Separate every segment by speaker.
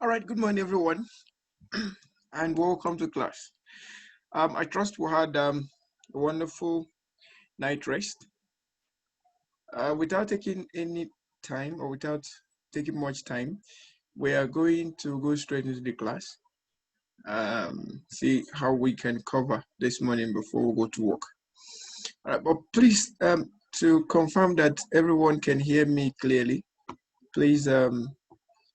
Speaker 1: All right, good morning, everyone, and welcome to class. I trust we had a wonderful night rest. Without taking any time or without taking much time, we are going to go straight into the class. See how we can cover this morning before we go to work. All right, but please, to confirm that everyone can hear me clearly, please,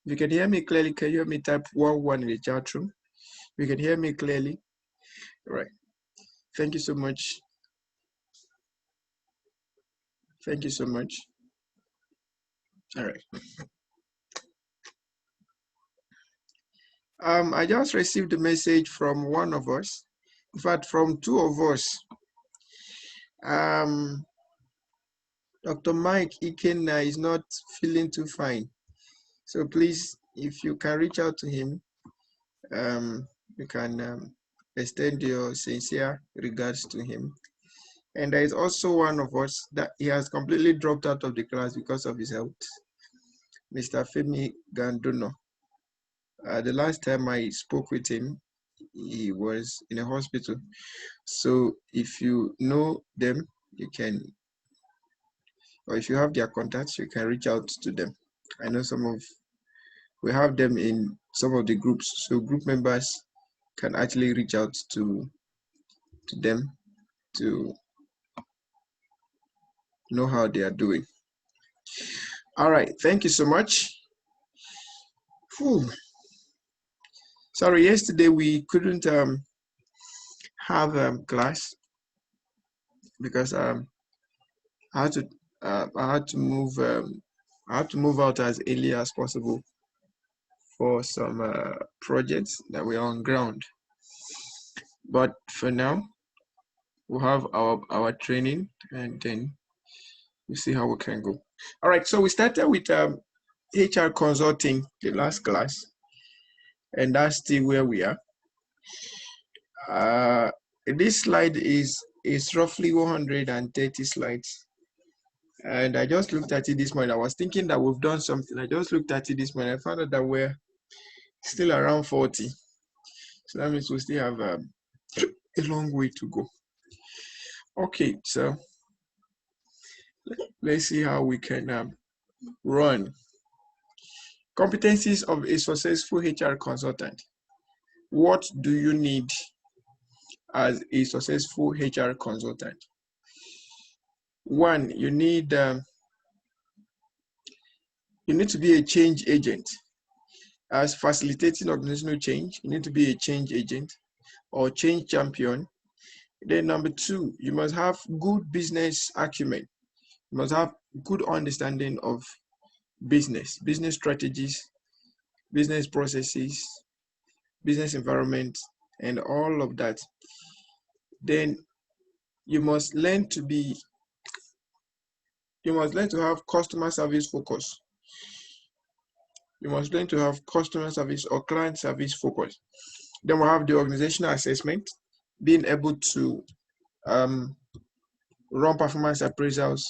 Speaker 1: if you can hear me clearly, can you hear me type 1 in the chat room? If you can hear me clearly, all right. Thank you so much. Thank you so much. All right. I just received a message from one of us. In fact, from two of us. Dr. Mike Ikenna is not feeling too fine. So please, if you can reach out to him, you can extend your sincere regards to him. And there is also one of us that he has completely dropped out of the class because of his health, Mr. Femi Gandono. The last time I spoke with him, he was in a hospital. So if you know them, you can, or if you have their contacts, you can reach out to them. I know we have them in some of the groups. So group members can actually reach out to them to know how they are doing. All right, thank you so much. Whew. Sorry, yesterday we couldn't have class because I had to move out as early as possible for some projects that were on ground. But for now, we'll have our training and then we'll see how we can go. All right, so we started with HR consulting the last class, and that's still where we are. This slide is roughly 130 slides. And I just looked at it this morning. I was thinking that we've done something. I just looked at it this morning. I found out that we're still around 40. So that means we still have a long way to go. Okay, so let's see how we can run. Competencies of a successful HR consultant. What do you need as a successful HR consultant? One, you need to be a change agent. As facilitating organizational change, you need to be a change agent or change champion. Then number two, you must have good business acumen. You must have good understanding of business strategies, business processes, business environment, and all of that. Then you must learn to have customer service focus. You must learn to have customer service or client service focus. Then we'll have the organizational assessment, being able to run performance appraisals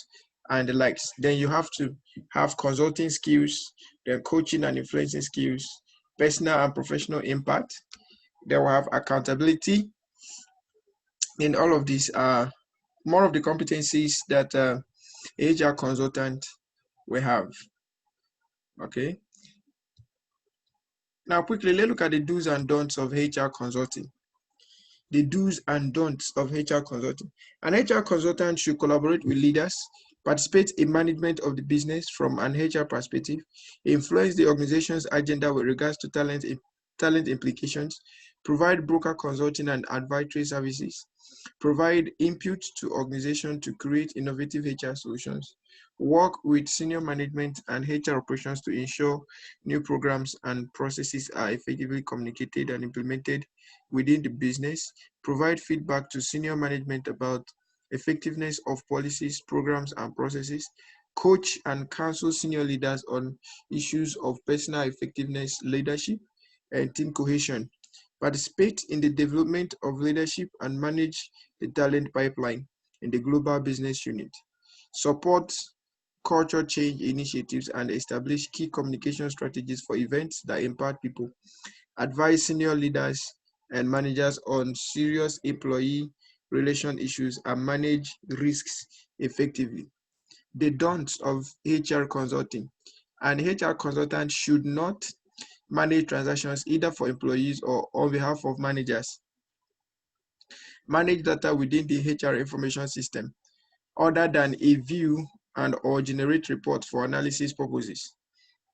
Speaker 1: and the likes. Then you have to have consulting skills, then coaching and influencing skills, personal and professional impact. Then we'll have accountability. And all of these are more of the competencies that HR consultant will have. Okay. Now quickly, let's look at the do's and don'ts of HR consulting. The do's and don'ts of HR consulting. An HR consultant should collaborate with leaders, participate in management of the business from an HR perspective, influence the organization's agenda with regards to talent implications, provide broker consulting and advisory services, provide input to organization to create innovative HR solutions, work with senior management and HR operations to ensure new programs and processes are effectively communicated and implemented within the business, provide feedback to senior management about effectiveness of policies, programs, and processes, coach and counsel senior leaders on issues of personal effectiveness, leadership, and team cohesion, participate in the development of leadership and manage the talent pipeline in the global business unit, support culture change initiatives, and establish key communication strategies for events that impact people, advise senior leaders and managers on serious employee relation issues, and manage risks effectively. The don'ts of HR consulting. An HR consultant should not manage transactions either for employees or on behalf of managers. Manage data within the HR information system other than a view and or generate reports for analysis purposes.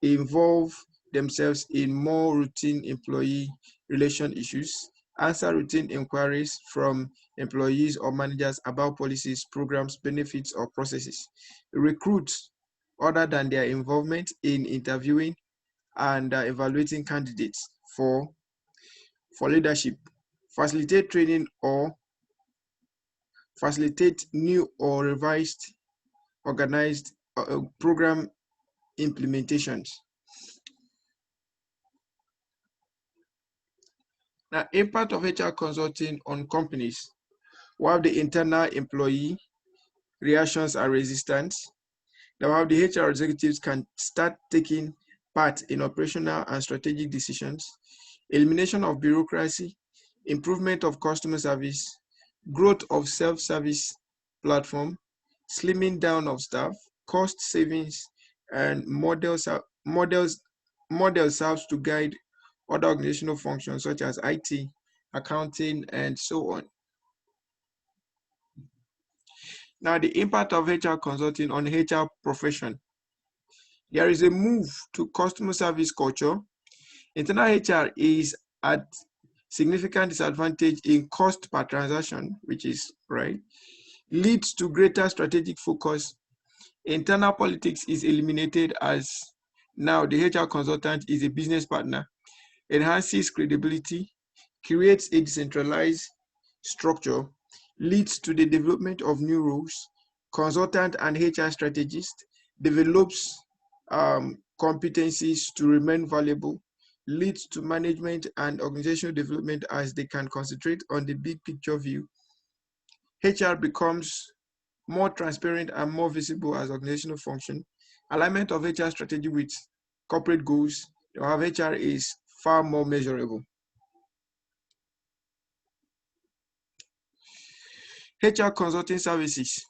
Speaker 1: Involve themselves in more routine employee relation issues, answer routine inquiries from employees or managers about policies, programs, benefits, or processes. Recruit other than their involvement in interviewing and evaluating candidates for leadership. Facilitate training or facilitate new or revised organized program implementations. Now, impact of HR consulting on companies. While the internal employee reactions are resistant, now how the HR executives can start taking part in operational and strategic decisions, elimination of bureaucracy, improvement of customer service, growth of self-service platform, slimming down of staff, cost savings, and models serves to guide other organizational functions such as IT, accounting, and so on. Now, the impact of HR consulting on HR profession. There is a move to customer service culture. Internal HR is at significant disadvantage in cost per transaction, which is right, leads to greater strategic focus. Internal politics is eliminated as now the HR consultant is a business partner, enhances credibility, creates a decentralized structure, leads to the development of new roles, consultant and HR strategist, develops competencies to remain valuable, leads to management and organizational development as they can concentrate on the big picture view. HR becomes more transparent and more visible as organizational function. Alignment of HR strategy with corporate goals. You have HR is far more measurable. HR consulting services.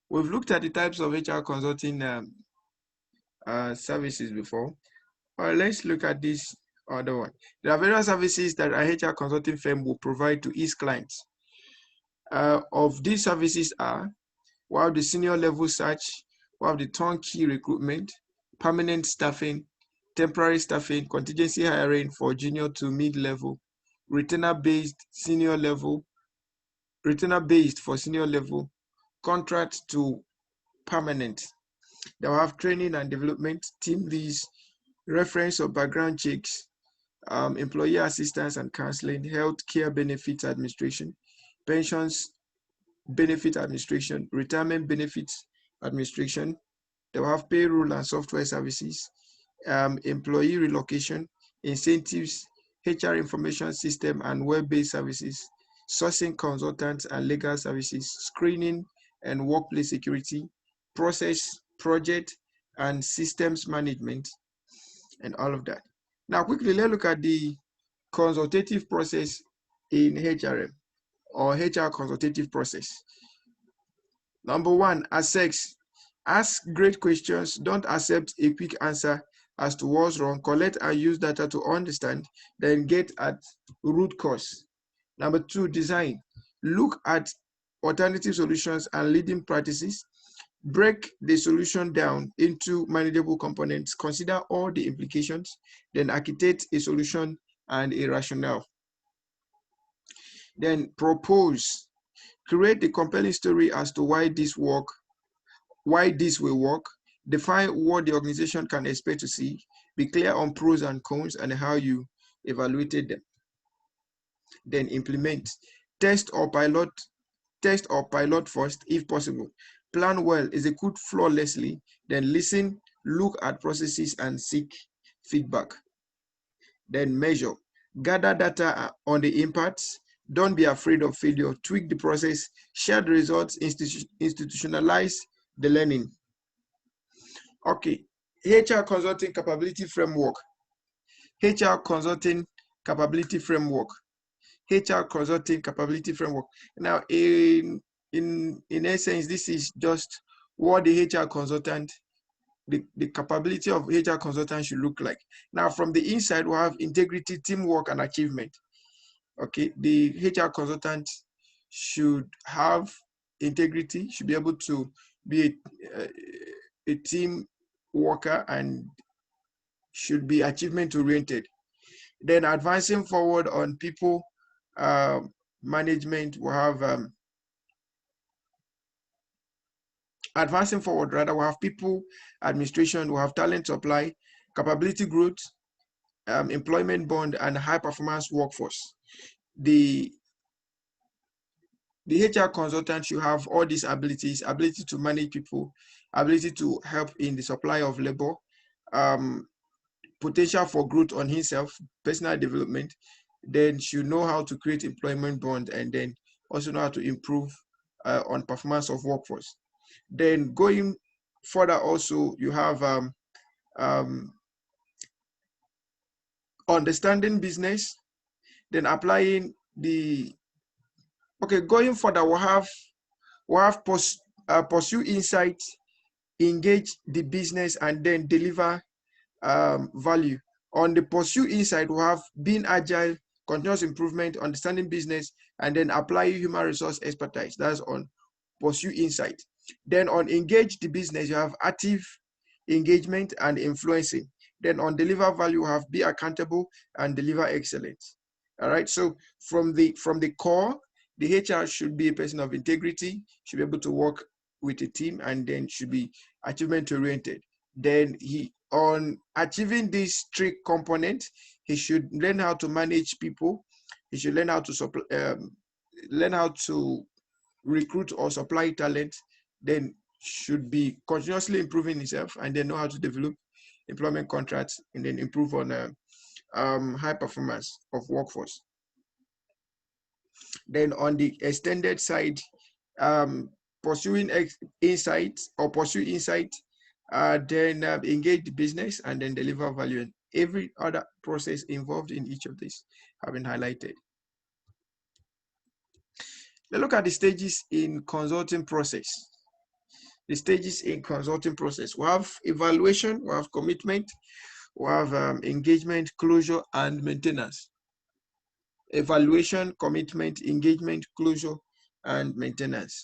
Speaker 1: We've looked at the types of HR consulting services before. Let's look at this other one. There are various services that a HR consulting firm will provide to its clients. Of these services are, while the senior level search, while the turnkey recruitment, permanent staffing, temporary staffing, contingency hiring for junior to mid-level, retainer-based for senior level, contract to permanent. They will have training and development, team leads, reference or background checks, employee assistance and counseling, health care benefits administration, pensions benefit administration, retirement benefits administration. They will have payroll and software services, employee relocation, incentives, HR information system and web-based services, sourcing consultants and legal services, screening and workplace security, process, project, and systems management, and all of that. Now, quickly, let's look at the consultative process in HRM or HR consultative process. Number one, assess. Ask great questions. Don't accept a quick answer as to what's wrong. Collect and use data to understand, then get at root cause. Number two, design. Look at alternative solutions and leading practices. Break the solution down into manageable components. Consider all the implications, then architect a solution and a rationale. Then propose. Create a compelling story as to why this will work. Define what the organization can expect to see. Be clear on pros and cons and how you evaluated them. Then implement. Test or pilot first if possible. Plan well, execute flawlessly, then listen, look at processes and seek feedback. Then measure. Gather data on the impacts. Don't be afraid of failure. Tweak the process, share the results, institutionalize the learning. Okay, HR consulting capability framework. HR consulting capability framework. HR consulting capability framework. Now, in essence, this is just what the HR consultant, the capability of HR consultant should look like. Now, from the inside, we have integrity, teamwork, and achievement. Okay, the HR consultant should have integrity, should be able to be a team worker, and should be achievement oriented. Then advancing forward on people management, we have advancing forward rather, we have people administration, we have talent supply, capability growth, employment bond, and high performance workforce. The HR consultant should have all these abilities: ability to manage people, ability to help in the supply of labor, potential for growth on himself, personal development. Then should know how to create employment bond, and then also know how to improve on performance of workforce. Then going further, also you have understanding business, then applying the, okay, going further, we'll have pursue insight, engage the business, and then deliver value. On the pursue insight, we have being agile, continuous improvement, understanding business, and then apply human resource expertise. That's on pursue insight. Then on engage the business, you have active engagement and influencing. Then on deliver value, you have be accountable and deliver excellence. All right. So from the core, the HR should be a person of integrity, should be able to work with a team, and then should be achievement oriented. Then on achieving this three components, he should learn how to manage people. He should learn how to recruit or supply talent. Then should be continuously improving himself, and then know how to develop employment contracts, and then improve on high performance of workforce. Then on the extended side, pursuing insight or pursue insight, then engage the business, and then deliver value. And every other process involved in each of these have been highlighted. Let's look at the stages in consulting process. The stages in consulting process. We have evaluation, we have commitment, we have engagement, closure, and maintenance. Evaluation, commitment, engagement, closure, and maintenance.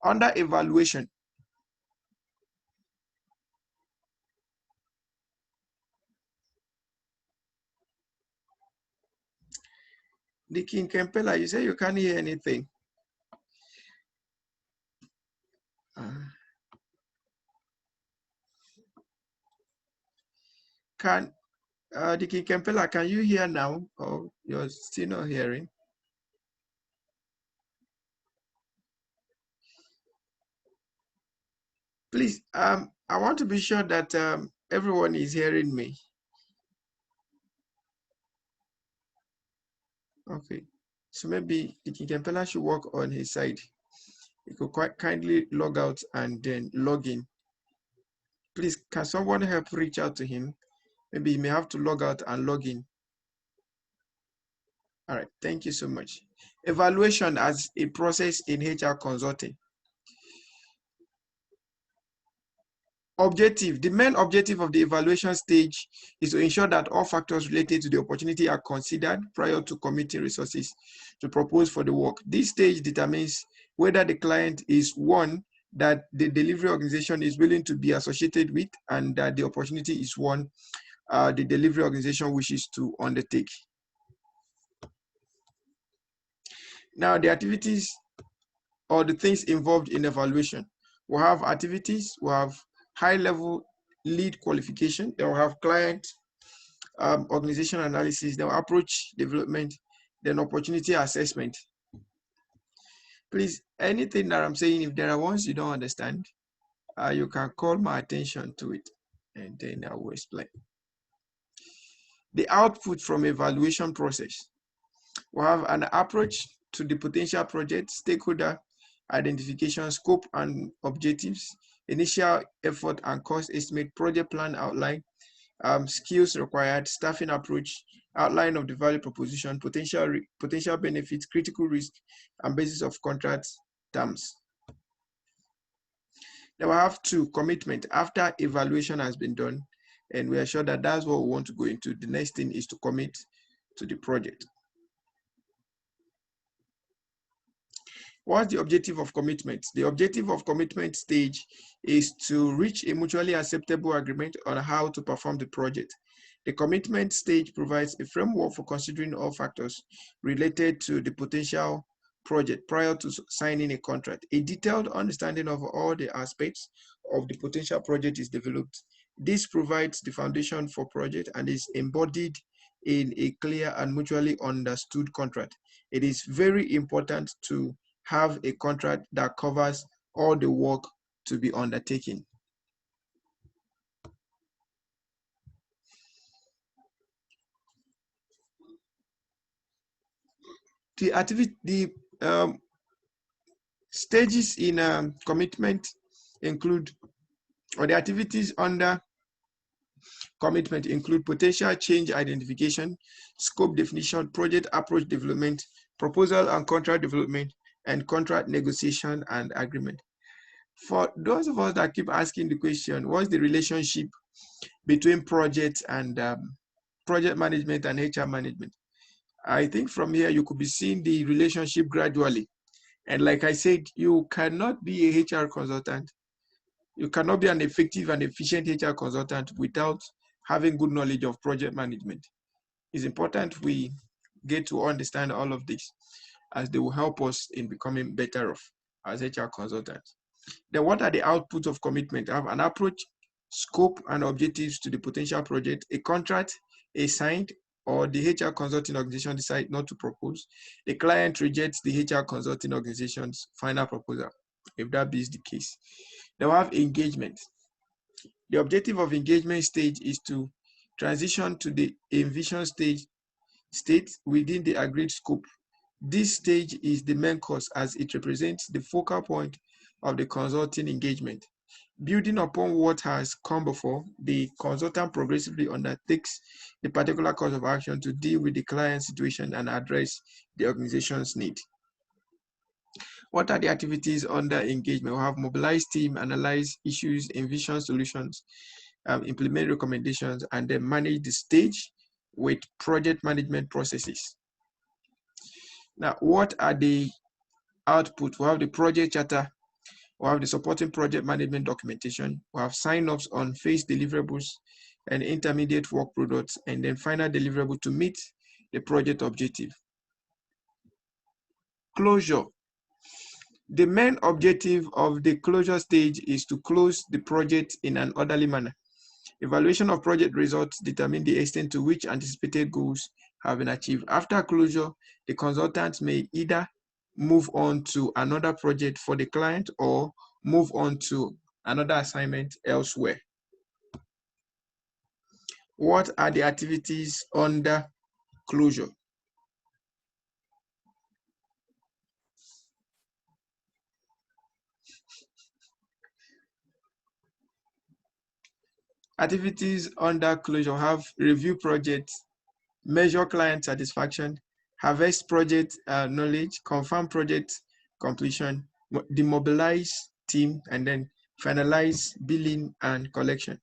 Speaker 1: Under evaluation, the King Kempela, you say you can't hear anything. The King Kempela, can you hear now, or you're still not hearing? Please, I want to be sure that everyone is hearing me. Okay, so maybe the King Kempela should work on his side. He could quite kindly log out and then log in. Please, can someone help reach out to him? Maybe he may have to log out and log in. All right, thank you so much. Evaluation as a process in HR consulting. Objective. The main objective of the evaluation stage is to ensure that all factors related to the opportunity are considered prior to committing resources to propose for the work. This stage determines whether the client is one that the delivery organization is willing to be associated with, and that the opportunity is one the delivery organization wishes to undertake. Now, the activities or the things involved in evaluation. We have activities, we have high-level lead qualification, then we have client organization analysis, then approach development, then opportunity assessment. Please, anything that I'm saying, if there are ones you don't understand, you can call my attention to it, and then I will explain. The output from evaluation process. We have an approach to the potential project, stakeholder identification, scope and objectives, initial effort and cost estimate, project plan outline, skills required, staffing approach, outline of the value proposition, potential benefits, critical risk, and basis of contract terms. Then we have 2, commitment. After evaluation has been done, and we are sure that that's what we want to go into, the next thing is to commit to the project. What's the objective of commitment? The objective of commitment stage is to reach a mutually acceptable agreement on how to perform the project. The commitment stage provides a framework for considering all factors related to the potential project prior to signing a contract. A detailed understanding of all the aspects of the potential project is developed. This provides the foundation for project and is embodied in a clear and mutually understood contract. It is very important to have a contract that covers all the work to be undertaken. The stages in commitment include, or the activities under commitment include potential change identification, scope definition, project approach development, proposal and contract development, and contract negotiation and agreement. For those of us that keep asking the question, what's the relationship between project and project management and HR management? I think from here you could be seeing the relationship gradually. And like I said, you cannot be a HR consultant. You cannot be an effective and efficient HR consultant without having good knowledge of project management. It's important we get to understand all of this, as they will help us in becoming better off as HR consultants. Then what are the outputs of commitment? I have an approach, scope and objectives to the potential project, a contract is signed, or the HR consulting organization decides not to propose. The client rejects the HR consulting organization's final proposal, if that is the case. Then we have engagement. The objective of engagement stage is to transition to the envision state within the agreed scope. This stage is the main course as it represents the focal point of the consulting engagement. Building upon what has come before, the consultant progressively undertakes a particular course of action to deal with the client's situation and address the organization's need. What are the activities under engagement? We have mobilize team, analyze issues, envision solutions, implement recommendations, and then manage the stage with project management processes. Now, what are the output? We have the project charter, we have the supporting project management documentation, we have sign-offs on phase deliverables and intermediate work products, and then final deliverable to meet the project objective. Closure. The main objective of the closure stage is to close the project in an orderly manner. Evaluation of project results determine the extent to which anticipated goals have been achieved. After closure, the consultant may either move on to another project for the client or move on to another assignment elsewhere. What are the activities under closure? Activities under closure have review projects, measure client satisfaction, harvest project knowledge, confirm project completion, demobilize team, and then finalize billing and collection.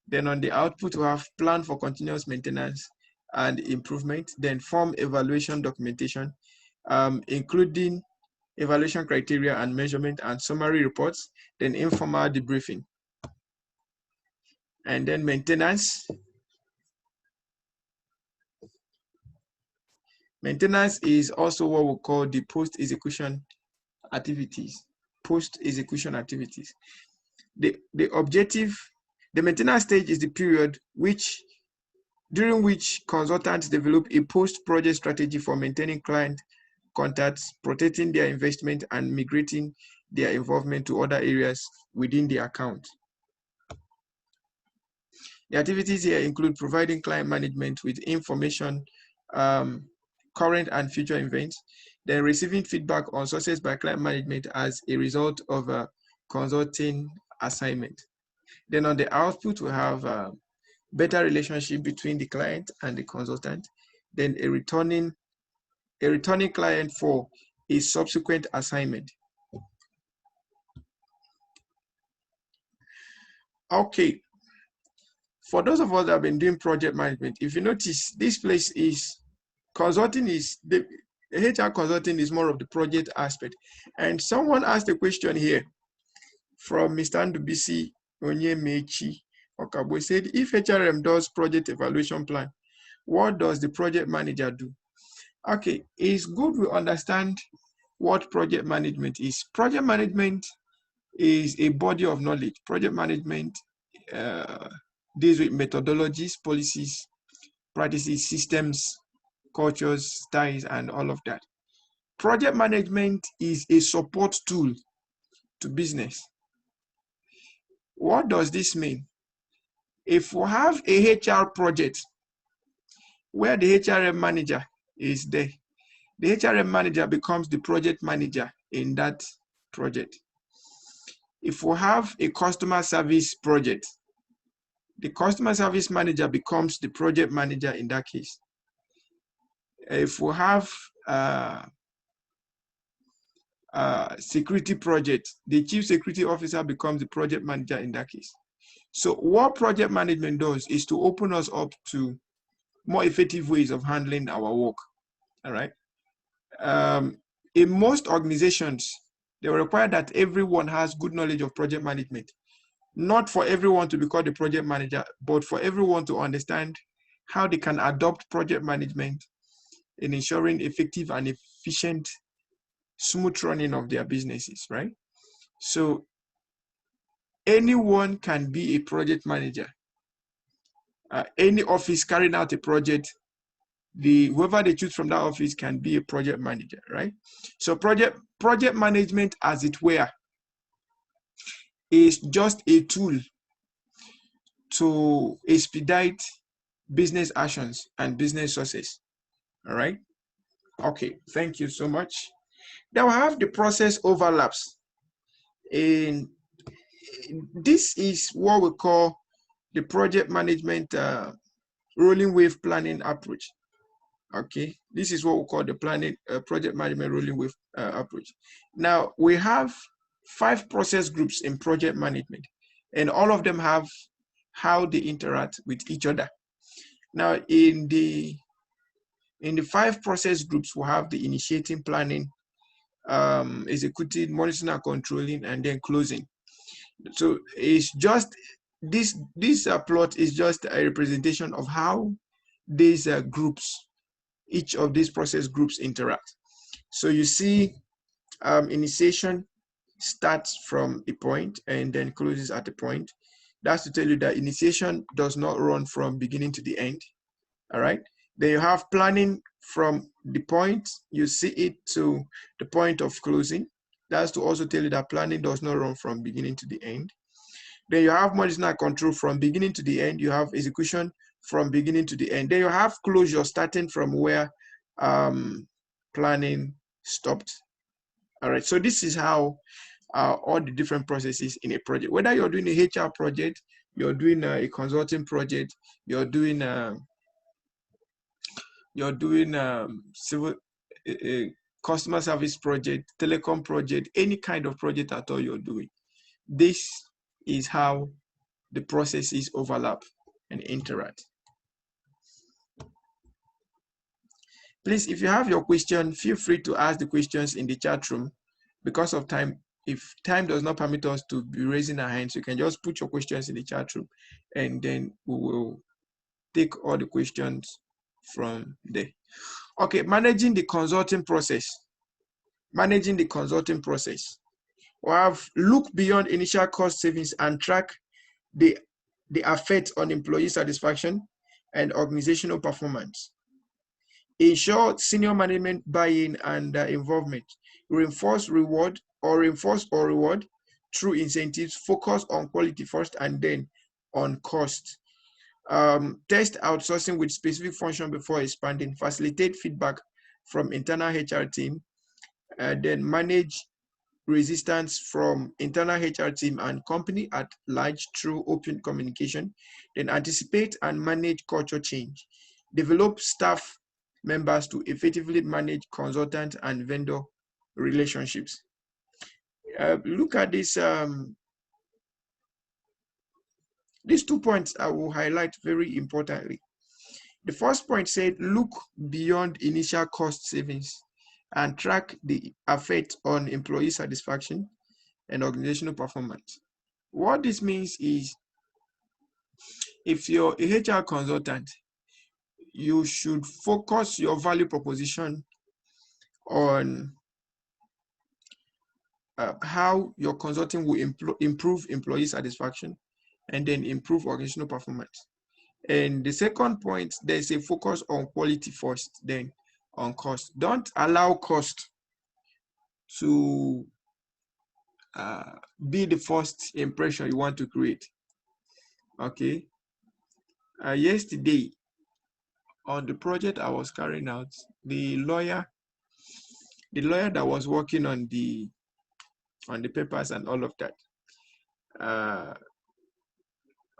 Speaker 1: Then on the output, we have plan for continuous maintenance and improvement, then form evaluation documentation, including evaluation criteria and measurement and summary reports, then informal debriefing. And then maintenance. Maintenance is also what we call the post-execution activities. Post-execution activities. The objective, the maintenance stage is the period during which consultants develop a post-project strategy for maintaining client contacts, protecting their investment, and migrating their involvement to other areas within the account. The activities here include providing client management with information, current and future events, Then receiving feedback on success by client management as a result of a consulting assignment. Then on the output, we have a better relationship between the client and the consultant. Then a returning client for a subsequent assignment. Okay, for those of us that have been doing project management, if you notice, this place is consulting is the HR consulting is more of the project aspect. And someone asked a question here from Mr. Ndubisi Onyemechi Okabo. Said, if HRM does project evaluation plan, what does the project manager do? Okay, it's good we understand what project management is. Project management is a body of knowledge. Project management deals with methodologies, policies, practices, systems, cultures, styles, and all of that. Project management is a support tool to business. What does this mean? If we have a HR project where the HRM manager is there, the HRM manager becomes the project manager in that project. If we have a customer service project, the customer service manager becomes the project manager in that case. If we have security project, the chief security officer becomes the project manager in that case. So what project management does is to open us up to more effective ways of handling our work. All right. In most organizations, they require that everyone has good knowledge of project management. Not for everyone to become the project manager, but for everyone to understand how they can adopt project management in ensuring effective and efficient, smooth running of their businesses, right? So anyone can be a project manager. Any office carrying out a project, whoever they choose from that office can be a project manager, right? So project management, as it were, is just a tool to expedite business actions and business success. All right. Okay. Thank you so much. Then we have the process overlaps. And this is what we call the project management rolling wave planning approach. Okay, this is what we call the project management rolling wave approach. Now we have 5 process groups in project management, and all of them have how they interact with each other. Now in the 5 process groups, we have the initiating, planning, executing, monitoring and controlling, and then closing. So it's just this plot is just a representation of how these groups, each of these process groups interact. So you see initiation starts from a point and then closes at a point. That's to tell you that initiation does not run from beginning to the end. All right. Then you have planning from the point you see it to the point of closing. That's to also tell you that planning does not run from beginning to the end. Then you have monitoring and control from beginning to the end. You have execution from beginning to the end. Then you have closure starting from where planning stopped. All right. So this is how all the different processes in a project, whether you're doing a HR project, you're doing a consulting project, you're doing civil customer service project, telecom project, any kind of project at all you're doing. This is how the processes overlap and interact. Please, if you have your question, feel free to ask the questions in the chat room. Because of time, if time does not permit us to be raising our hands, you can just put your questions in the chat room, and then we will take all the questions from there. Okay, managing the consulting process. Managing the consulting process. We have looked beyond initial cost savings and track the effect on employee satisfaction and organizational performance. Ensure senior management buy-in and involvement. Reinforce or reward through incentives. Focus on quality first and then on cost. Test outsourcing with specific function before expanding. Facilitate feedback from internal HR team. Then manage resistance from internal HR team and company at large through open communication. Then anticipate and manage culture change. Develop staff members to effectively manage consultant and vendor relationships. Look at this. These 2 points I will highlight very importantly. The first point said, look beyond initial cost savings and track the effect on employee satisfaction and organizational performance. What this means is, if you're a HR consultant, you should focus your value proposition on how your consulting will improve employee satisfaction and then improve organizational performance. And the second point, there's a focus on quality first, then on cost. Don't allow cost to be the first impression you want to create. Okay. Yesterday, on the project I was carrying out, the lawyer that was working on the papers and all of that,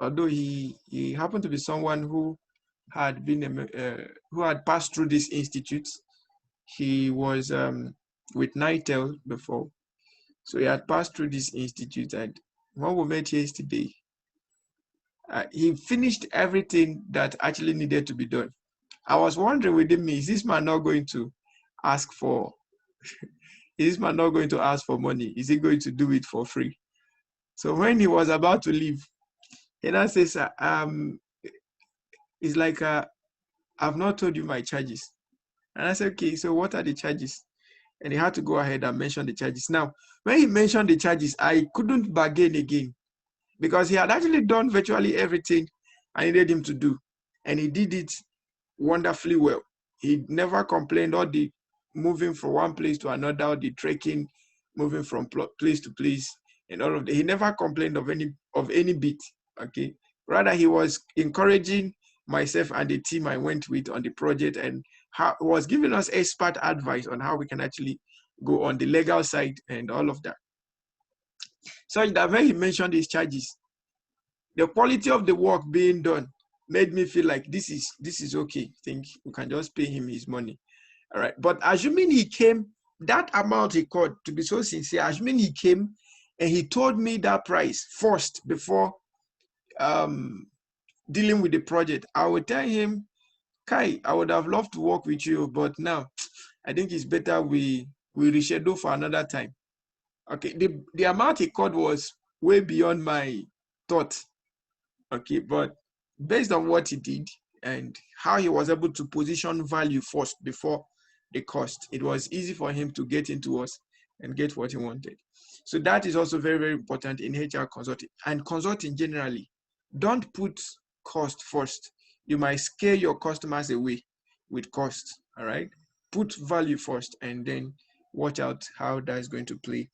Speaker 1: although he happened to be someone who had been who had passed through this institute. He was with NITEL before, so he had passed through this institute. And when we met yesterday, he finished everything that actually needed to be done. I was wondering within me, is this man not going to ask for? Is this man not going to ask for money? Is he going to do it for free? So when he was about to leave, he now says, it's like, I've not told you my charges. And I said, okay, so what are the charges? And he had to go ahead and mention the charges. Now, when he mentioned the charges, I couldn't bargain again, because he had actually done virtually everything I needed him to do. And he did it wonderfully well. He never complained, or the moving from one place to another, or the trekking, moving from place to place, and all of that. He never complained of any bit. Okay, rather he was encouraging myself and the team I went with on the project, and was giving us expert advice on how we can actually go on the legal side and all of that. So that when he mentioned his charges, the quality of the work being done made me feel like this is okay. I think we can just pay him his money. All right. But assuming he came, that amount he called, to be so sincere, assuming he came and he told me that price first before dealing with the project, I would tell him, Kai, I would have loved to work with you, but now I think it's better we reschedule for another time. Okay. The amount he called was way beyond my thought. Okay, but based on what he did and how he was able to position value first before the cost, it was easy for him to get into us and get what he wanted. So that is also very, very important in HR consulting and consulting generally. Don't put cost first. You might scare your customers away with cost. All right, put value first and then watch out how that is going to play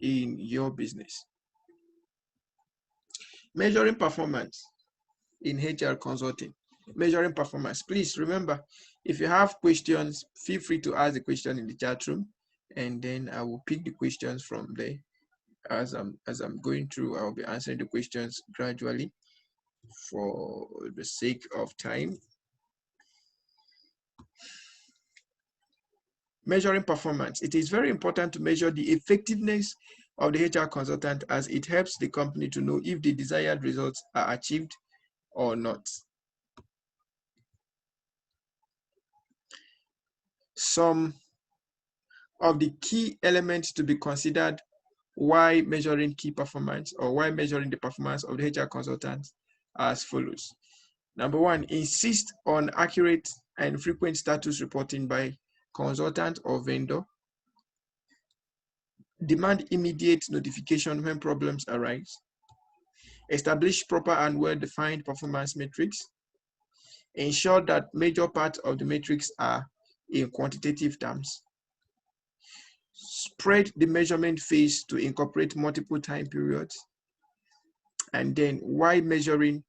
Speaker 1: in your business. Measuring performance in HR consulting. Measuring performance. Please remember, if you have questions, feel free to ask the question in the chat room, and then I will pick the questions from there. As I'm going through, I'll be answering the questions gradually for the sake of time. Measuring performance. It is very important to measure the effectiveness of the HR consultant, as it helps the company to know if the desired results are achieved or not. Some of the key elements to be considered why measuring key performance, or why measuring the performance of the HR consultant, as follows. Number one, insist on accurate and frequent status reporting by consultant or vendor. Demand immediate notification when problems arise. Establish proper and well-defined performance metrics. Ensure that major parts of the metrics are in quantitative terms. Spread the measurement phase to incorporate multiple time periods. And then, why measuring,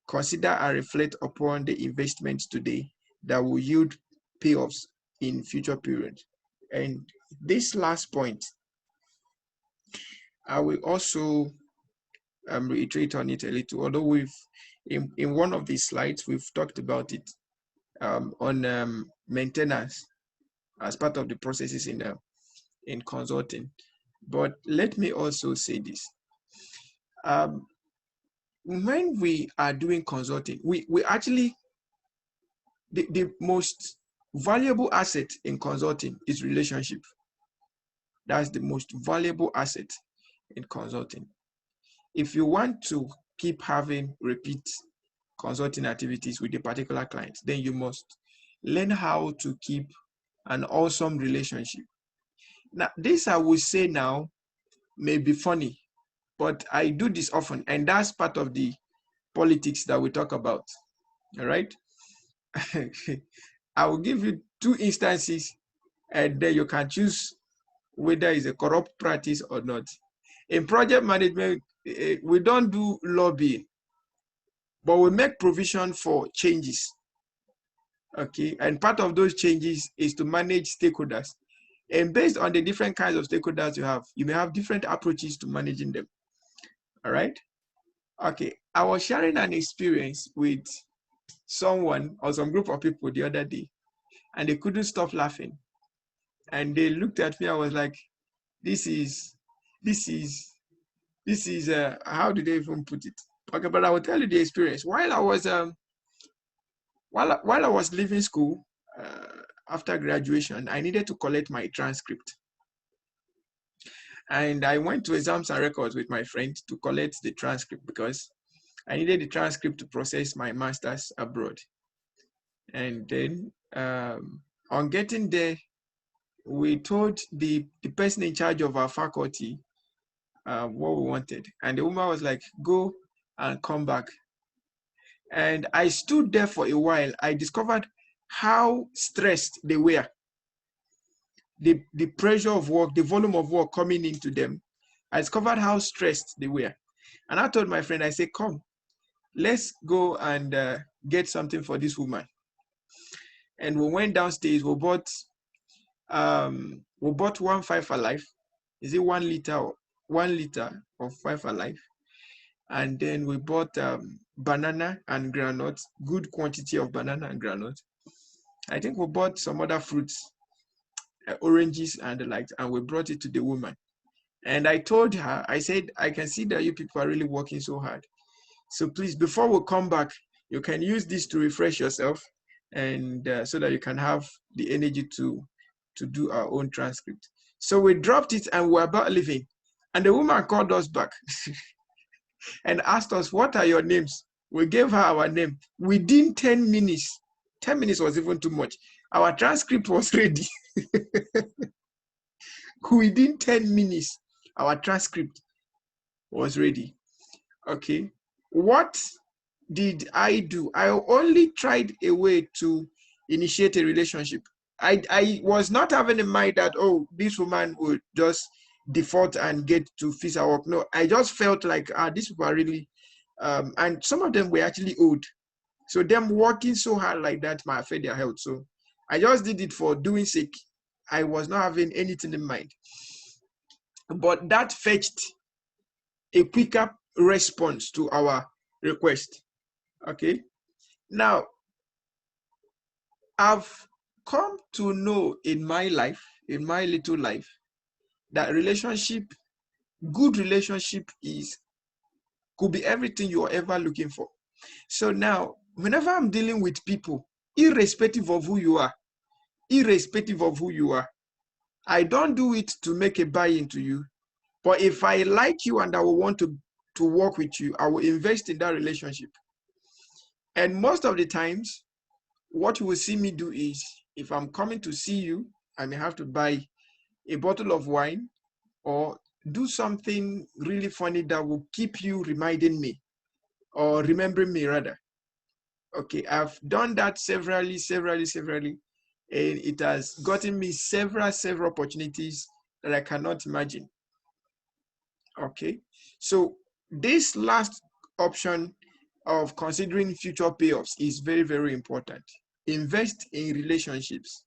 Speaker 1: consider and reflect upon the investments today that will yield payoffs in future periods. And this last point, I will also reiterate on it a little, although we've, in one of these slides, we've talked about it on maintenance as part of the processes in consulting. But let me also say this. When we are doing consulting, we actually, the most valuable asset in consulting is relationship. That's the most valuable asset in consulting. If you want to keep having repeat consulting activities with a particular client, then you must learn how to keep an awesome relationship. Now, this I will say now may be funny, but I do this often, and that's part of the politics that we talk about. All right. I will give you 2 instances, and then you can choose whether it's a corrupt practice or not. In project management, we don't do lobbying, but we make provision for changes. Okay, and part of those changes is to manage stakeholders. And based on the different kinds of stakeholders you have, you may have different approaches to managing them. All right. Okay, I was sharing an experience with someone or some group of people the other day, and they couldn't stop laughing. And they looked at me. I was like, this is how did they even put it? Okay, but I will tell you the experience. While I was leaving school, after graduation, I needed to collect my transcript. And I went to Exams and Records with my friend to collect the transcript because I needed the transcript to process my master's abroad. And then on getting there, we told the person in charge of our faculty what we wanted. And the woman was like, go and come back. And I stood there for a while. I discovered how stressed they were. The pressure of work, the volume of work coming into them. I discovered how stressed they were. And I told my friend, I said, come, let's go and get something for this woman. And we went downstairs, we bought 1 5 Alive. Is it 1 liter? 1 liter of 5 Alive. And then we bought banana and granite, good quantity of banana and granite. I think we bought some other fruits, oranges and the like, and we brought it to the woman. And I told her, I said, I can see that you people are really working so hard. So please, before we come back, you can use this to refresh yourself, and so that you can have the energy to do our own transcript. So we dropped it and we're about leaving. And the woman called us back and asked us, what are your names? We gave her our name. Within 10 minutes, 10 minutes was even too much. Our transcript was ready. Within 10 minutes, our transcript was ready. Okay. What did I do? I only tried a way to initiate a relationship. I was not having in mind that, oh, this woman would just default and get to fix our work. No, I just felt like, these people are really, and some of them were actually old. So them working so hard like that might affect their health. So I just did it for doing sake. I was not having anything in mind. But that fetched a quicker response to our request. Okay. Now, I've come to know in my life, in my little life, that good relationship could be everything you're ever looking for. So now, whenever I'm dealing with people, irrespective of who you are, I don't do it to make a buy into you. But if I like you and I will want to work with you, I will invest in that relationship. And most of the times, what you will see me do is, if I'm coming to see you, I may have to buy a bottle of wine or do something really funny that will keep you reminding me or remembering me rather. Okay, I've done that severally, and it has gotten me several opportunities that I cannot imagine. Okay, so this last option of considering future payoffs is very, very important. Invest in relationships.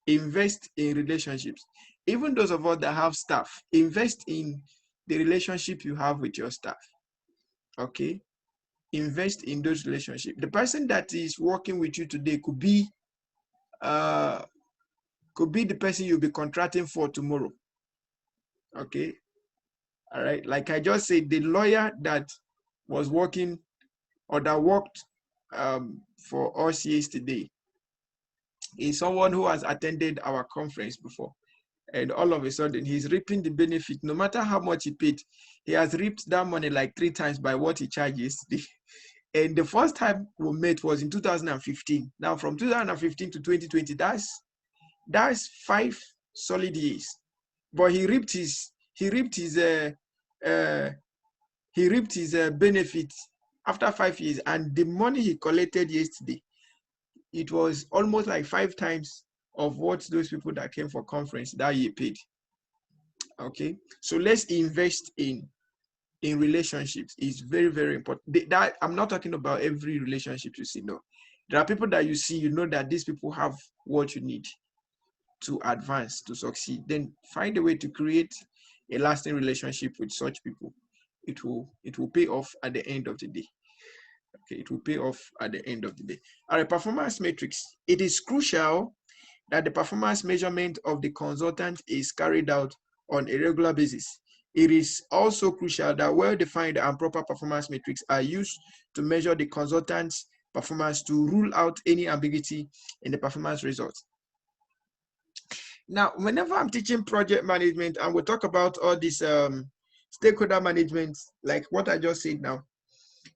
Speaker 1: invest in relationships. Even those of us that have staff, invest in the relationship you have with your staff. Okay, invest in those relationships. The person that is working with you today could be the person you'll be contracting for tomorrow. Okay, all right. Like I just said, the lawyer that was working or that worked for us yesterday is someone who has attended our conference before. And all of a sudden, he's reaping the benefit. No matter how much he paid, he has reaped that money like 3 times by what he charged yesterday. And the first time we met was in 2015. Now, from 2015 to 2020, that's 5 solid years. But he reaped his benefit after 5 years, and the money he collected yesterday, it was almost like 5 times of what those people that came for conference that year paid. Okay, so let's invest in relationships. It's very, very important. That I'm not talking about every relationship you see. No, there are people that you see, you know that these people have what you need to advance, to succeed. Then find a way to create a lasting relationship with such people. It will pay off at the end of the day. Okay, it will pay off at the end of the day. All right, performance metrics. It is crucial that the performance measurement of the consultant is carried out on a regular basis. It is also crucial that well-defined and proper performance metrics are used to measure the consultant's performance to rule out any ambiguity in the performance results. Now, whenever I'm teaching project management and we talk about all this stakeholder management, like what I just said now,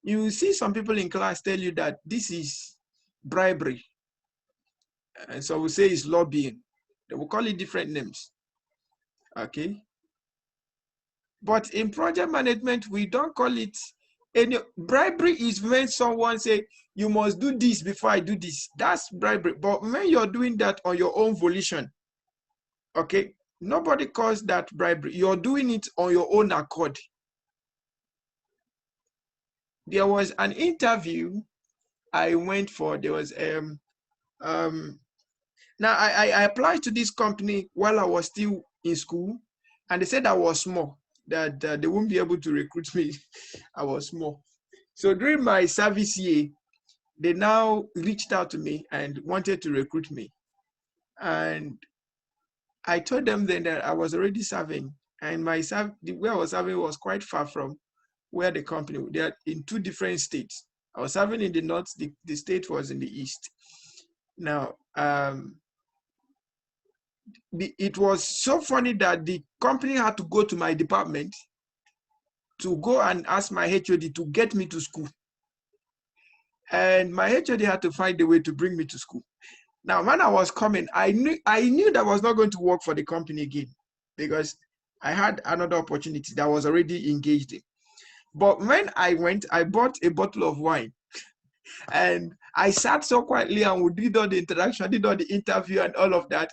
Speaker 1: you see some people in class tell you that this is bribery. And so we say it's lobbying. They will call it different names. Okay. But in project management, we don't call it any bribery. Is when someone say, you must do this before I do this. That's bribery. But when you're doing that on your own volition, okay, nobody calls that bribery. You're doing it on your own accord. There was an interview I went for. There was now I applied to this company while I was still in school, and they said I was small, that they won't be able to recruit me. I was small. So during my service year, they now reached out to me and wanted to recruit me. And I told them then that I was already serving, and where I was serving was quite far from where the company, they are in 2 different states. I was serving in the north, the state was in the east. Now, it was so funny that the company had to go to my department to go and ask my HOD to get me to school. And my HOD had to find a way to bring me to school. Now, when I was coming, I knew that I was not going to work for the company again, because I had another opportunity that I was already engaged in. But when I went, I bought a bottle of wine, and I sat so quietly, and we did all the interaction, did all the interview and all of that.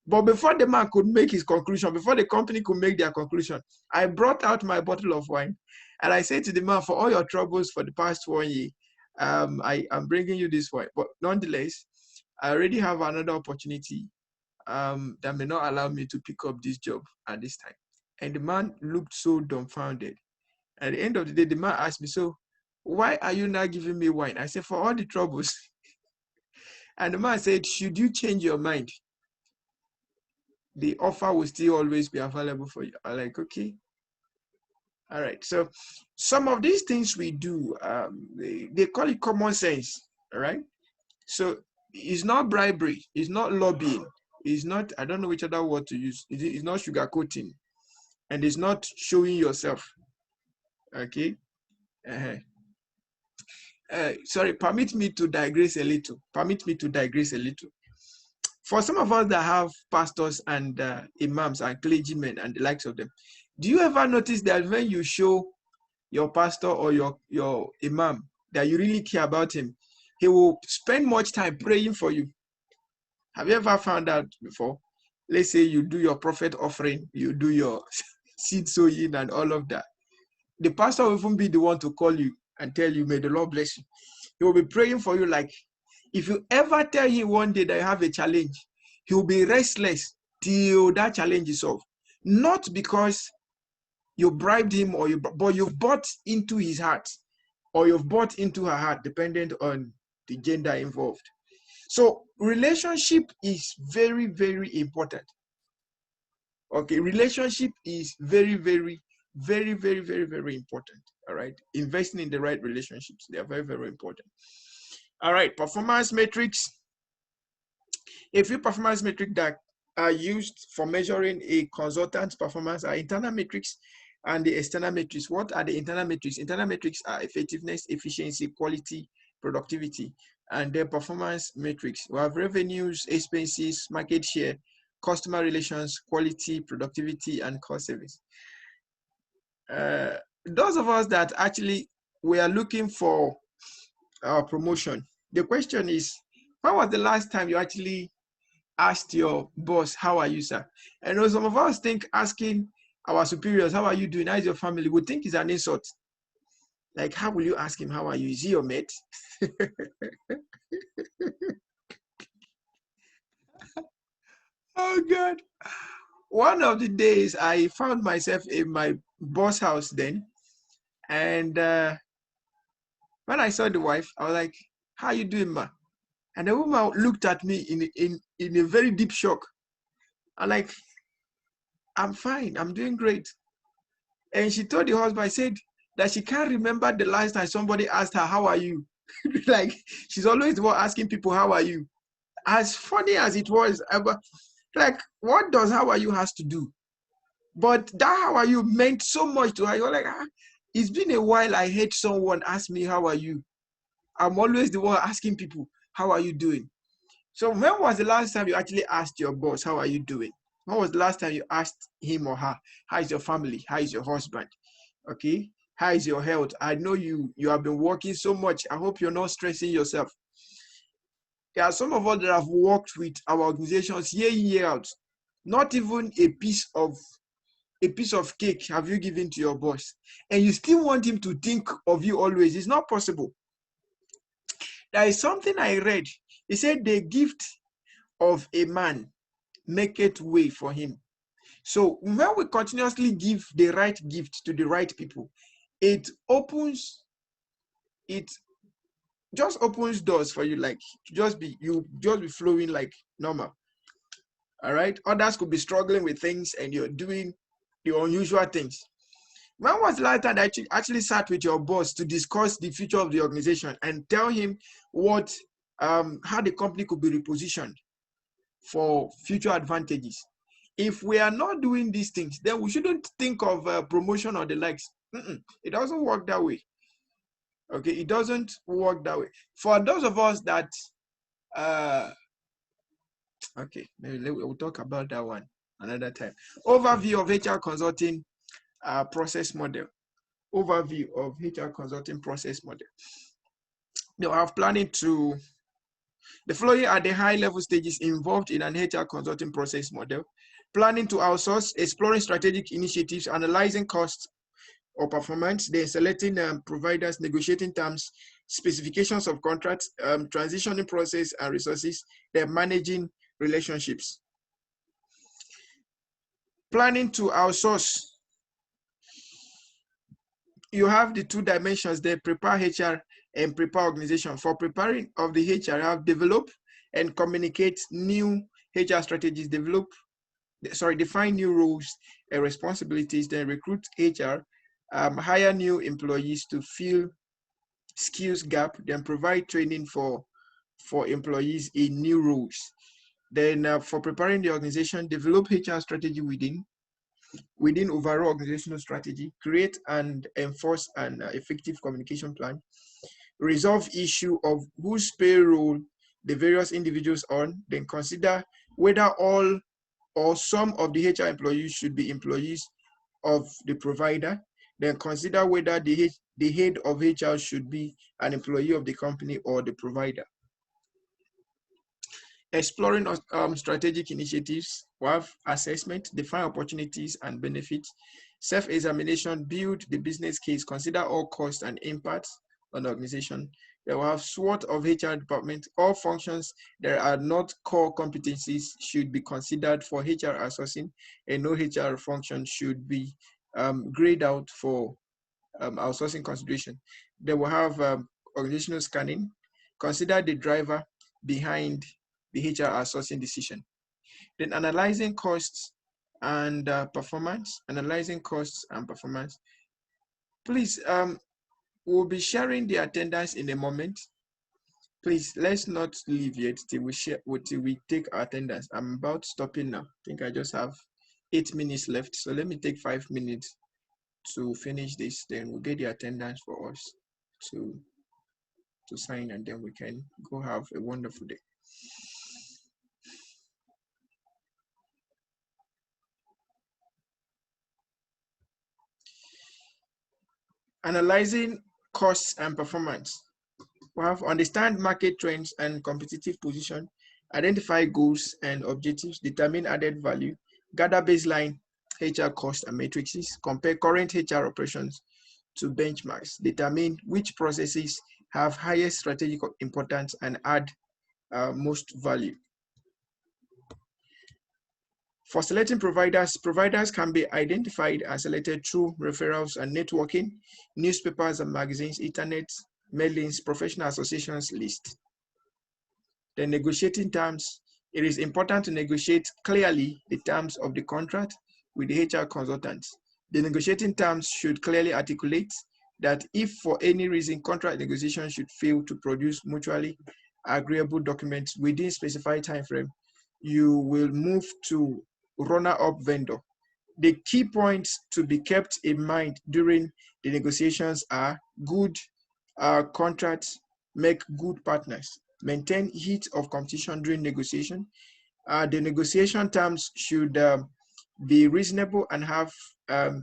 Speaker 1: But before the man could make his conclusion, before the company could make their conclusion, I brought out my bottle of wine, and I said to the man, for all your troubles for the past 1 year, I am bringing you this wine. But nonetheless, I already have another opportunity that may not allow me to pick up this job at this time. And the man looked so dumbfounded. At the end of the day, the man asked me, so why are you not giving me wine? I said, for all the troubles. And the man said, should you change your mind, the offer will still always be available for you. I'm like, okay. All right. So some of these things we do, they call it common sense. All right. So it's not bribery. It's not lobbying. It's not, I don't know which other word to use. It's not sugarcoating. And it's not showing yourself. Okay. Sorry, permit me to digress a little. For some of us that have pastors and imams and clergymen and the likes of them, do you ever notice that when you show your pastor or your imam that you really care about him, he will spend much time praying for you? Have you ever found out before? Let's say you do your prophet offering, you do your seed sowing and all of that. The pastor will even be the one to call you and tell you, may the Lord bless you. He will be praying for you. Like, if you ever tell him one day that you have a challenge, He'll be restless till that challenge is solved. Not because you bribed him but you've bought into his heart or you've bought into her heart, dependent on the gender involved. So relationship is very, very important. Okay, relationship is very, very, very, very, very, very important. All right, investing in the right relationships, they are very, very important. All right, performance metrics. A few performance metrics that are used for measuring a consultant's performance are internal metrics and the external metrics. What are the internal metrics? Internal metrics are effectiveness, efficiency, quality, productivity, and their performance metrics. We have revenues, expenses, market share, customer relations, quality, productivity, and cost savings. Those of us that actually we are looking for our promotion, the question is, when was the last time you actually asked your boss, how are you, sir? And some of us think asking our superiors, how are you doing? How is your family? We think it's an insult. Like, how will you ask him, how are you? Is he your mate? Oh, God. One of the days I found myself in my boss' house then. And when I saw the wife, I was like, how you doing, ma? And the woman looked at me in a very deep shock. I'm like, I'm fine. I'm doing great. And she told the husband, I said that she can't remember the last time somebody asked her, how are you? Like, she's always the one asking people, how are you? As funny as it was, like, what does how are you has to do? But that how are you meant so much to her. You're like, it's been a while I heard someone ask me, how are you? I'm always the one asking people, how are you doing? So when was the last time you actually asked your boss, how are you doing? When was the last time you asked him or her, how is your family? How is your husband? Okay, how is your health? I know you have been working so much. I hope you're not stressing yourself. There are some of us that have worked with our organizations year in, year out. Not even a piece of cake have you given to your boss, and you still want him to think of you always. It's not possible. There is something I read. He said the gift of a man maketh way for him. So when we continuously give the right gift to the right people, it just opens doors for you, like you just be flowing like normal. All right. Others could be struggling with things and you're doing the unusual things. When was the last time that you actually sat with your boss to discuss the future of the organization and tell him what how the company could be repositioned for future advantages? If we are not doing these things, then we shouldn't think of promotion or the likes. It doesn't work that way. Okay, it doesn't work that way. For those of us that, okay, maybe we'll talk about that one another time. Overview of HR consulting process model. Overview of HR consulting process model. Now, I'm planning to, the following are the high-level stages involved in an HR consulting process model. Planning to outsource, exploring strategic initiatives, analyzing costs or performance, then selecting providers, negotiating terms, specifications of contracts, transitioning process and resources, then managing relationships. Planning to outsource. You have the two dimensions there, prepare HR and prepare organization. For preparing of the HR, have develop and communicate new HR strategies, define new roles and responsibilities, then recruit HR, hire new employees to fill skills gap, then provide training for employees in new roles. Then for preparing the organization, develop HR strategy within overall organizational strategy, create and enforce an effective communication plan, resolve issue of whose payroll the various individuals on, then consider whether all or some of the HR employees should be employees of the provider, then consider whether the head of HR should be an employee of the company or the provider. Exploring strategic initiatives, we have assessment, define opportunities and benefits, self-examination, build the business case, consider all costs and impacts on the organization, They will have SWOT of HR department. All functions that are not core competencies should be considered for HR outsourcing, and no HR function should be grayed out for outsourcing consideration. They will have organizational scanning. Consider the driver behind the HR outsourcing decision. Then analyzing costs and performance. Analyzing costs and performance. Please, we'll be sharing the attendance in a moment. Please, let's not leave yet till we take our attendance. I'm about stopping now. I think I just have 8 minutes left. So let me take 5 minutes to finish this. Then we'll get the attendance for us to sign, and then we can go have a wonderful day. Analyzing costs and performance. We have understand market trends and competitive position, identify goals and objectives, determine added value, gather baseline HR costs and matrices, compare current HR operations to benchmarks, determine which processes have highest strategic importance and add most value. For selecting providers, providers can be identified and selected through referrals and networking, newspapers and magazines, internet, mailings, professional associations list. The negotiating terms. It is important to negotiate clearly the terms of the contract with the HR consultant. The negotiating terms should clearly articulate that if for any reason contract negotiation should fail to produce mutually agreeable documents within specified time frame, you will move to runner-up vendor. The key points to be kept in mind during the negotiations are good contracts make good partners, maintain heat of competition during negotiation. The negotiation terms should be reasonable and have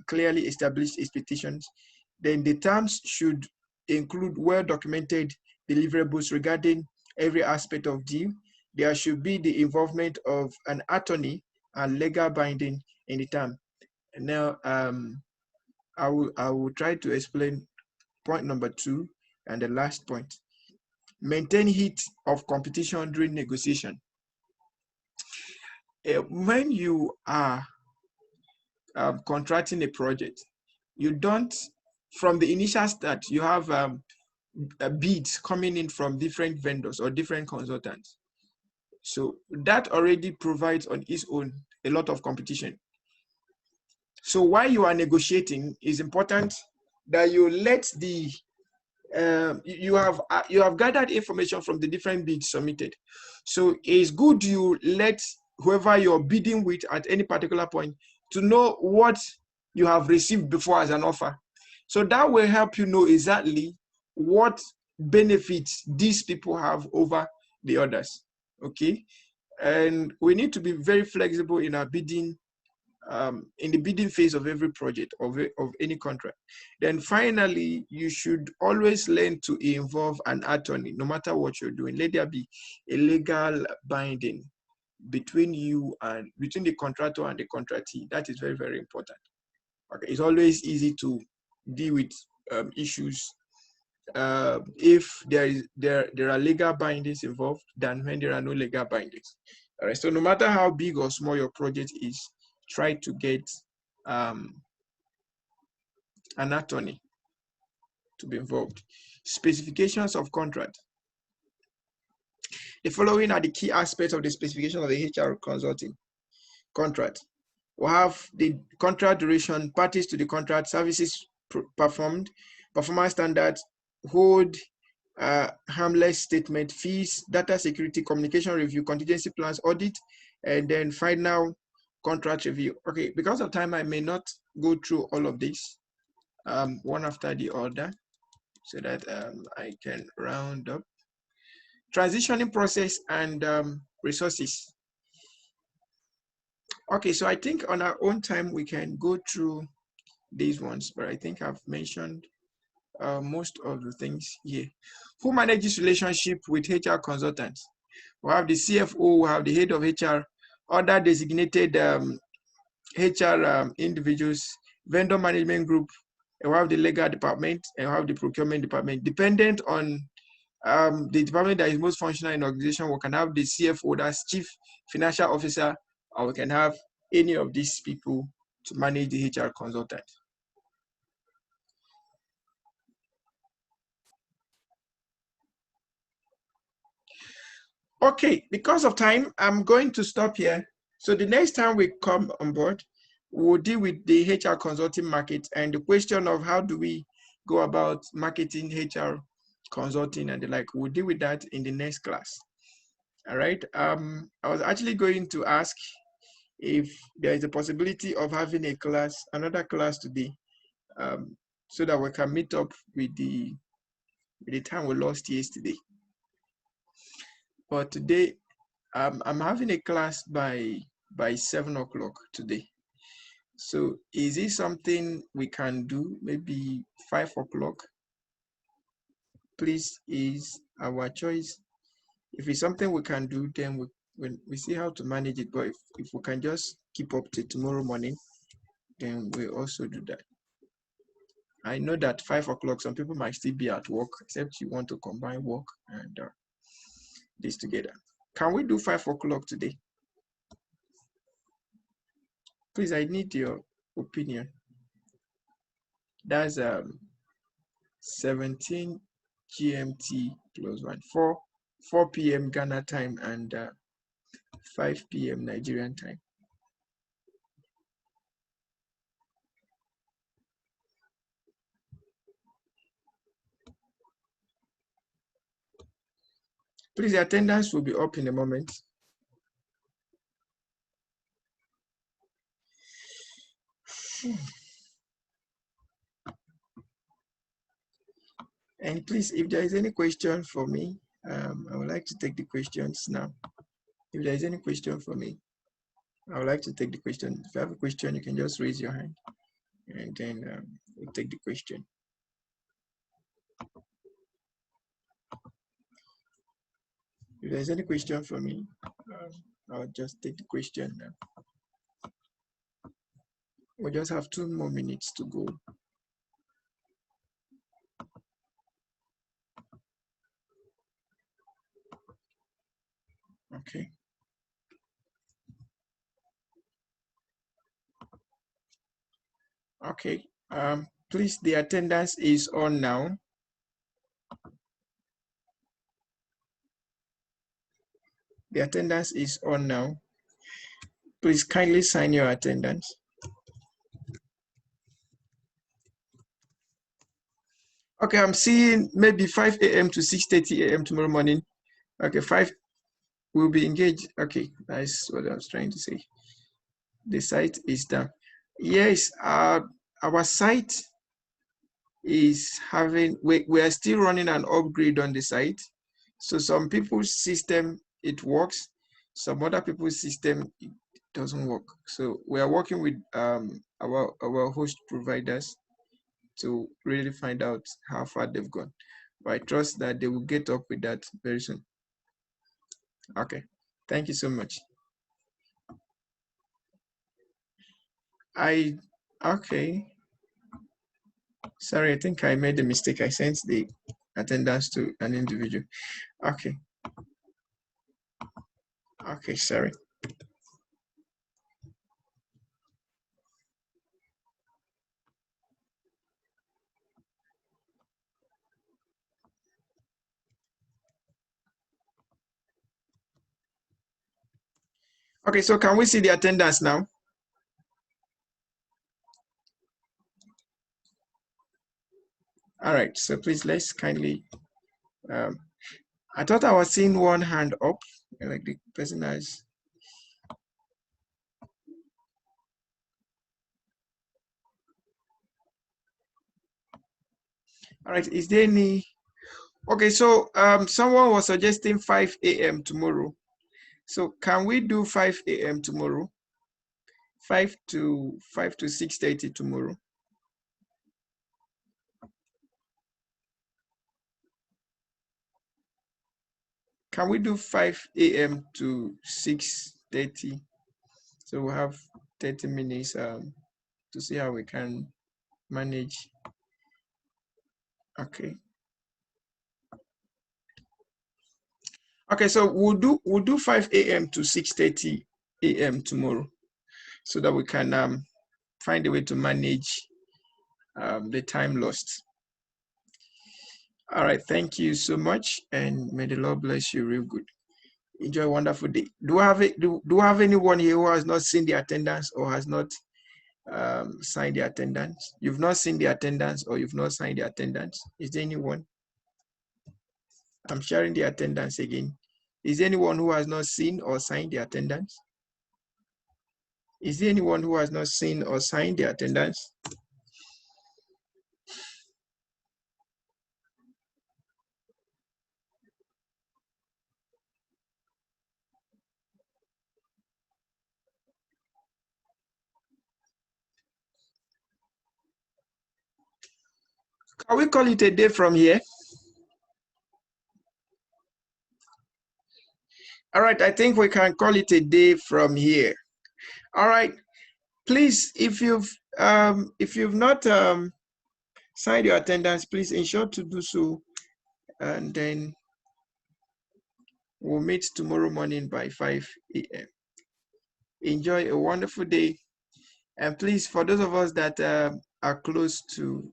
Speaker 1: clearly established expectations. Then the terms should include well-documented deliverables regarding every aspect of deal. There should be the involvement of an attorney and legal binding in the term. And now I will try to explain point number 2 and the last point. Maintain heat of competition during negotiation. When you are contracting a project, you don't, from the initial start, you have bids coming in from different vendors or different consultants. So that already provides on its own a lot of competition. So while you are negotiating, it's important that you let the you have gathered information from the different bids submitted. So it's good you let whoever you're bidding with at any particular point to know what you have received before as an offer. So that will help you know exactly what benefits these people have over the others. Okay, and we need to be very flexible in our bidding, in the bidding phase of every project of any contract. Then finally, you should always learn to involve an attorney, no matter what you're doing. Let there be a legal binding between you and between the contractor and the contractee. That is very, very important. Okay, it's always easy to deal with issues if there are legal bindings involved than when there are no legal bindings. All right. So no matter how big or small your project is, try to get an attorney to be involved. Specifications of contract. The following are the key aspects of the specification of the HR consulting contract. We have the contract duration, parties to the contract, services performed, performance standards, hold, harmless statement, fees, data security, communication review, contingency plans, audit, and then final contract review. Okay, because of time, I may not go through all of this one after the other so that I can round up. Transitioning process and resources. Okay, so I think on our own time, we can go through these ones, but I think I've mentioned most of the things here. Who manages relationship with HR consultants? We have the CFO, we have the head of HR, other designated HR individuals, vendor management group, and we have the legal department, and we have the procurement department. Dependent on the department that is most functional in organization, we can have the CFO, that's Chief Financial Officer, or we can have any of these people to manage the HR consultant. Okay, because of time, I'm going to stop here. So the next time we come on board, we'll deal with the HR consulting market and the question of how do we go about marketing HR consulting and the like. We'll deal with that in the next class. All right. I was actually going to ask if there is a possibility of having a class, another class today, so that we can meet up with the time we lost yesterday. But today, I'm having a class by 7 o'clock today. So is it something we can do? Maybe 5 o'clock? Please, is our choice. If it's something we can do, then we see how to manage it. But if we can just keep up to tomorrow morning, then we also do that. I know that 5 o'clock, some people might still be at work, except you want to combine work and this together. Can we do 5 o'clock today? Please, I need your opinion. That's 17 GMT plus 1, 4 p.m. Ghana time and 5 p.m. Nigerian time. Please, the attendance will be up in a moment. And please, if there is any question for me, I would like to take the questions now. If there is any question for me, I would like to take the question. If you have a question, you can just raise your hand and then we'll take the question. If there's any question for me, I'll just take the question now. We'll just have 2 more minutes to go. Okay. Okay. Please, the attendance is on now. The attendance is on now. Please kindly sign your attendance. Okay, I'm seeing maybe 5 a.m. to 6:30 a.m. tomorrow morning. Okay, 5 will be engaged. Okay, that's what I was trying to say. The site is down. Yes, our site is having, we are still running an upgrade on the site. So some people's system, it works. Some other people's system, it doesn't work. So we are working with our host providers to really find out how far they've gone. But I trust that they will get up with that very soon. Okay, thank you so much. Okay. Sorry, I think I made a mistake. I sent the attendance to an individual. Okay. Okay, sorry. Okay, so can we see the attendance now? All right, so please let's kindly, I thought I was seeing one hand up, like the person has. All right, is there any? Okay, so someone was suggesting 5 a.m. tomorrow. So can we do 5 a.m. tomorrow? 5 to 6:30 tomorrow. Can we do 5 a.m. to 6:30? So we'll have 30 minutes to see how we can manage. Okay. Okay, so we'll do 5 a.m. to 6:30 a.m. tomorrow, so that we can find a way to manage the time lost. All right, thank you so much, and may the Lord bless you real good. Enjoy a wonderful day. Do I have anyone here who has not seen the attendance or has not signed the attendance? You've not seen the attendance or you've not signed the attendance. Is there anyone? I'm sharing the attendance again. Is there anyone who has not seen or signed the attendance? Is there anyone who has not seen or signed the attendance? Can we call it a day from here? All right, I think we can call it a day from here. All right, please, if you've not signed your attendance, please ensure to do so, and then we'll meet tomorrow morning by 5 a.m. Enjoy a wonderful day, and please, for those of us that are close to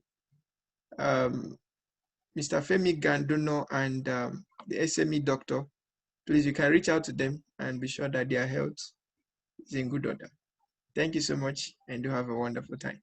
Speaker 1: Mr. Femi Ganduno and the SME doctor, please, you can reach out to them and be sure that their health is in good order. Thank you so much, and do have a wonderful time.